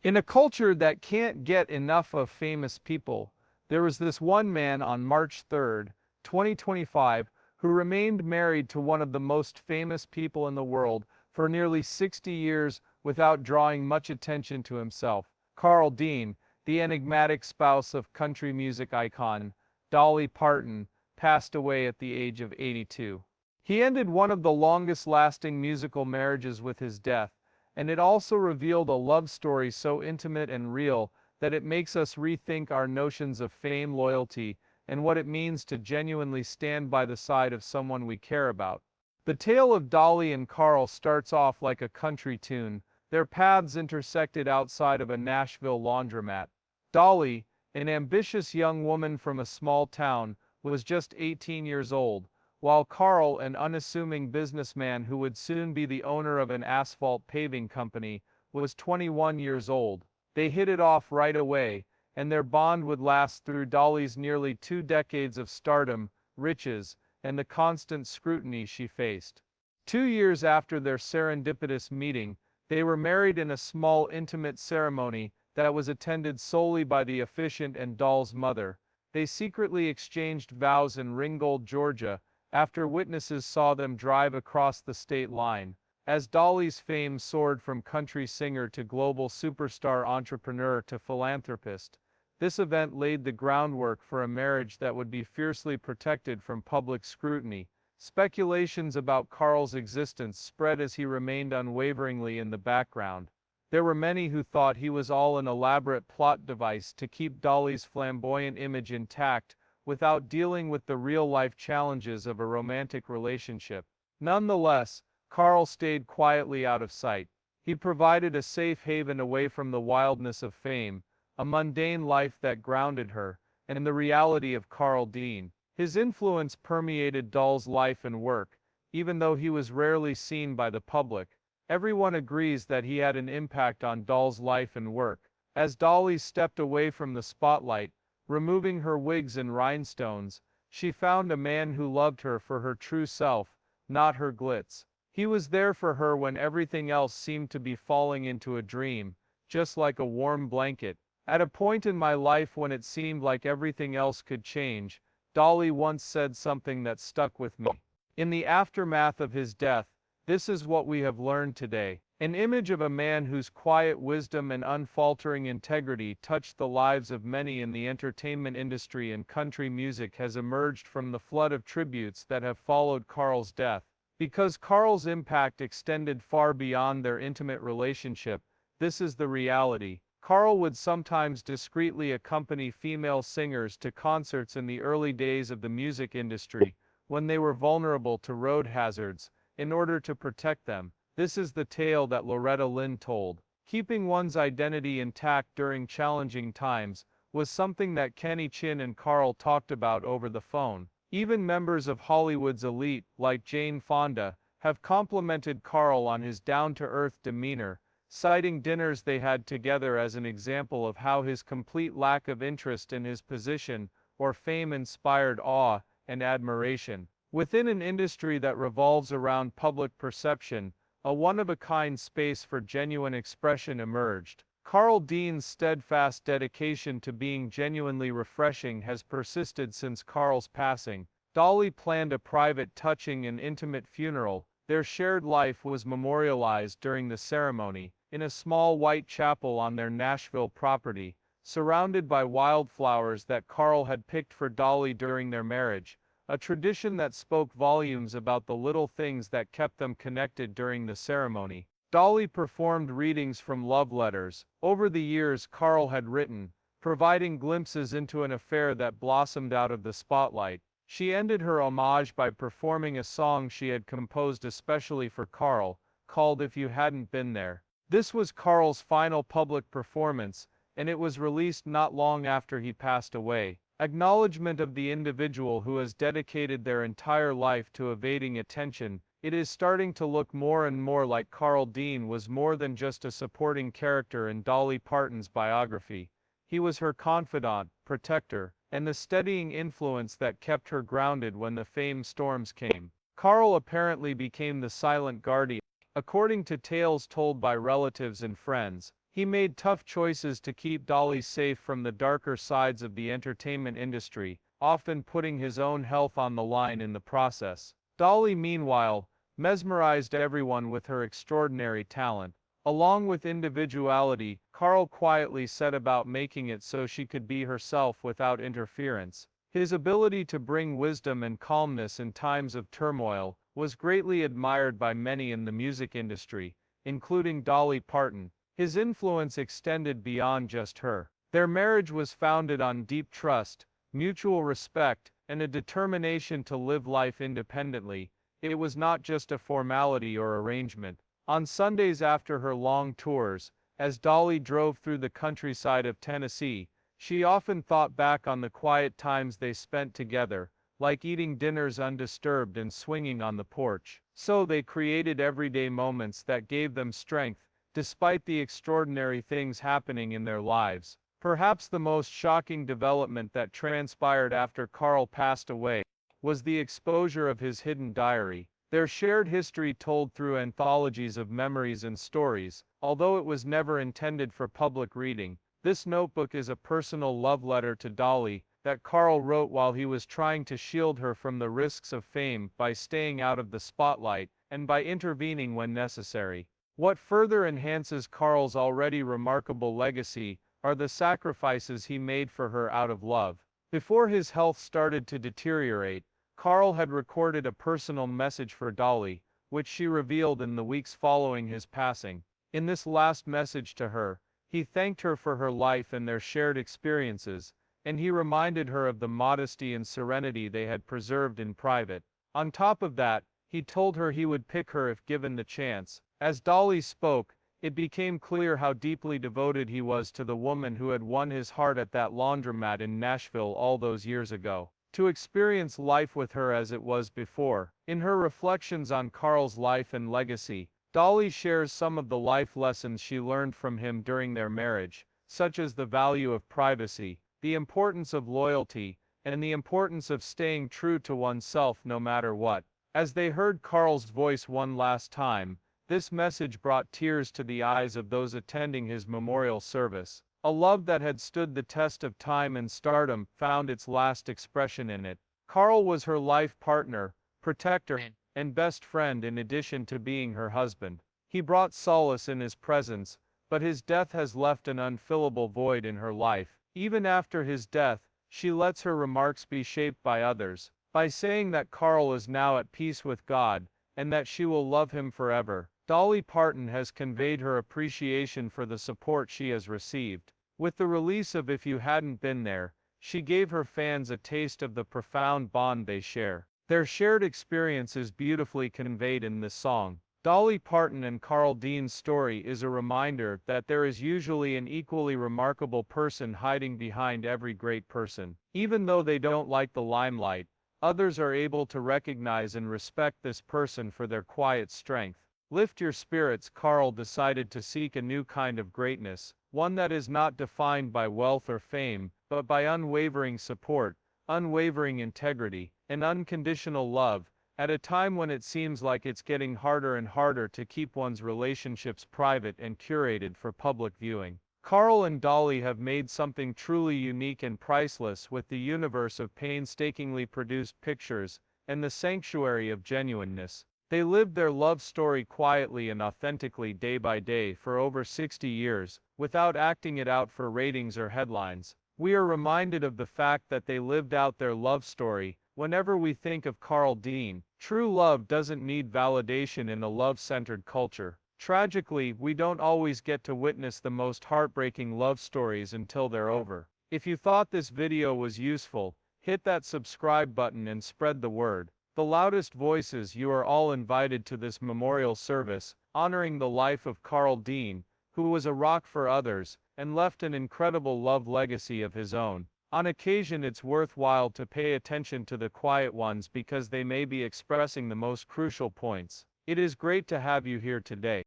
In a culture that can't get enough of famous people, there was this one man on March 3rd, 2025, who remained married to one of the most famous people in the world for nearly 60 years without drawing much attention to himself. Carl Dean, the enigmatic spouse of country music icon Dolly Parton, passed away at the age of 82. He ended one of the longest-lasting musical marriages with his death, and it also revealed a love story so intimate and real that it makes us rethink our notions of fame, loyalty, and what it means to genuinely stand by the side of someone we care about. The tale of Dolly and Carl starts off like a country tune. Their paths intersected outside of a Nashville laundromat. Dolly, an ambitious young woman from a small town, was just 18 years old, while Carl, an unassuming businessman who would soon be the owner of an asphalt paving company, was 21 years old. They hit it off right away, and their bond would last through Dolly's nearly 2 decades of stardom, riches, and the constant scrutiny she faced. 2 years after their serendipitous meeting, they were married in a small intimate ceremony that was attended solely by the officiant and Doll's mother. They secretly exchanged vows in Ringgold, Georgia, after witnesses saw them drive across the state line. As Dolly's fame soared from country singer to global superstar entrepreneur to philanthropist, this event laid the groundwork for a marriage that would be fiercely protected from public scrutiny. Speculations about Carl's existence spread as he remained unwaveringly in the background. There were many who thought he was all an elaborate plot device to keep Dolly's flamboyant image intact, without dealing with the real-life challenges of a romantic relationship. Nonetheless, Carl stayed quietly out of sight. He provided a safe haven away from the wildness of fame, a mundane life that grounded her, and the reality of Carl Dean. His influence permeated Doll's life and work, even though he was rarely seen by the public. Everyone agrees that he had an impact on Doll's life and work. As Dolly stepped away from the spotlight, removing her wigs and rhinestones, she found a man who loved her for her true self, not her glitz. He was there for her when everything else seemed to be falling into a dream, just like a warm blanket. At a point in my life when it seemed like everything else could change, Dolly once said something that stuck with me. In the aftermath of his death, this is what we have learned today. An image of a man whose quiet wisdom and unfaltering integrity touched the lives of many in the entertainment industry and country music has emerged from the flood of tributes that have followed Carl's death. Because Carl's impact extended far beyond their intimate relationship, this is the reality. Carl would sometimes discreetly accompany female singers to concerts in the early days of the music industry, when they were vulnerable to road hazards, in order to protect them. This is the tale that Loretta Lynn told. Keeping one's identity intact during challenging times was something that Kenny Chin and Carl talked about over the phone. Even members of Hollywood's elite, like Jane Fonda, have complimented Carl on his down-to-earth demeanor, citing dinners they had together as an example of how his complete lack of interest in his position or fame inspired awe and admiration. Within an industry that revolves around public perception, a one-of-a-kind space for genuine expression emerged. Carl Dean's steadfast dedication to being genuinely refreshing has persisted since Carl's passing. Dolly planned a private, touching, and intimate funeral. Their shared life was memorialized during the ceremony, in a small white chapel on their Nashville property, surrounded by wildflowers that Carl had picked for Dolly during their marriage, a tradition that spoke volumes about the little things that kept them connected during the ceremony. Dolly performed readings from love letters over the years Carl had written, providing glimpses into an affair that blossomed out of the spotlight. She ended her homage by performing a song she had composed especially for Carl, called If You Hadn't Been There. This was Carl's final public performance, and it was released not long after he passed away. Acknowledgement of the individual who has dedicated their entire life to evading attention. It is starting to look more and more like Carl Dean was more than just a supporting character in Dolly Parton's biography. He was her confidant, protector, and the steadying influence that kept her grounded when the fame storms came. Carl apparently became the silent guardian. According to tales told by relatives and friends, He made tough choices to keep Dolly safe from the darker sides of the entertainment industry, often putting his own health on the line in the process. Dolly, meanwhile, mesmerized everyone with her extraordinary talent. Along with individuality, Carl quietly set about making it so she could be herself without interference. His ability to bring wisdom and calmness in times of turmoil was greatly admired by many in the music industry, including Dolly Parton. His influence extended beyond just her. Their marriage was founded on deep trust, mutual respect, and a determination to live life independently. It was not just a formality or arrangement. On Sundays after her long tours, as Dolly drove through the countryside of Tennessee, she often thought back on the quiet times they spent together, like eating dinners undisturbed and swinging on the porch. So they created everyday moments that gave them strength, despite the extraordinary things happening in their lives. Perhaps the most shocking development that transpired after Carl passed away was the exposure of his hidden diary. Their shared history told through anthologies of memories and stories. Although it was never intended for public reading, this notebook is a personal love letter to Dolly that Carl wrote while he was trying to shield her from the risks of fame by staying out of the spotlight and by intervening when necessary. What further enhances Carl's already remarkable legacy are the sacrifices he made for her out of love. Before his health started to deteriorate, Carl had recorded a personal message for Dolly, which she revealed in the weeks following his passing. In this last message to her, he thanked her for her life and their shared experiences, and he reminded her of the modesty and serenity they had preserved in private. On top of that, he told her he would pick her if given the chance. As Dolly spoke, it became clear how deeply devoted he was to the woman who had won his heart at that laundromat in Nashville all those years ago. To experience life with her as it was before. In her reflections on Carl's life and legacy, Dolly shares some of the life lessons she learned from him during their marriage, such as the value of privacy, the importance of loyalty, and the importance of staying true to oneself no matter what. As they heard Carl's voice one last time, this message brought tears to the eyes of those attending his memorial service. A love that had stood the test of time and stardom found its last expression in it. Carl was her life partner, protector, and best friend in addition to being her husband. He brought solace in his presence, but his death has left an unfillable void in her life. Even after his death, she lets her remarks be shaped by others, by saying that Carl is now at peace with God, and that she will love him forever. Dolly Parton has conveyed her appreciation for the support she has received. With the release of If You Hadn't Been There, she gave her fans a taste of the profound bond they share. Their shared experience is beautifully conveyed in this song. Dolly Parton and Carl Dean's story is a reminder that there is usually an equally remarkable person hiding behind every great person. Even though they don't like the limelight, others are able to recognize and respect this person for their quiet strength. Lift your spirits. Carl decided to seek a new kind of greatness, one that is not defined by wealth or fame, but by unwavering support, unwavering integrity, and unconditional love. At a time when it seems like it's getting harder and harder to keep one's relationships private and curated for public viewing, Carl and Dolly have made something truly unique and priceless with the universe of painstakingly produced pictures and the sanctuary of genuineness. They lived their love story quietly and authentically day by day for over 60 years, without acting it out for ratings or headlines. We are reminded of the fact that they lived out their love story whenever we think of Carl Dean. True love doesn't need validation in a love-centered culture. Tragically, we don't always get to witness the most heartbreaking love stories until they're over. If you thought this video was useful, hit that subscribe button and spread the word. The loudest voices, you are all invited to this memorial service, honoring the life of Carl Dean, who was a rock for others, and left an incredible love legacy of his own. On occasion it's worthwhile to pay attention to the quiet ones because they may be expressing the most crucial points. It is great to have you here today.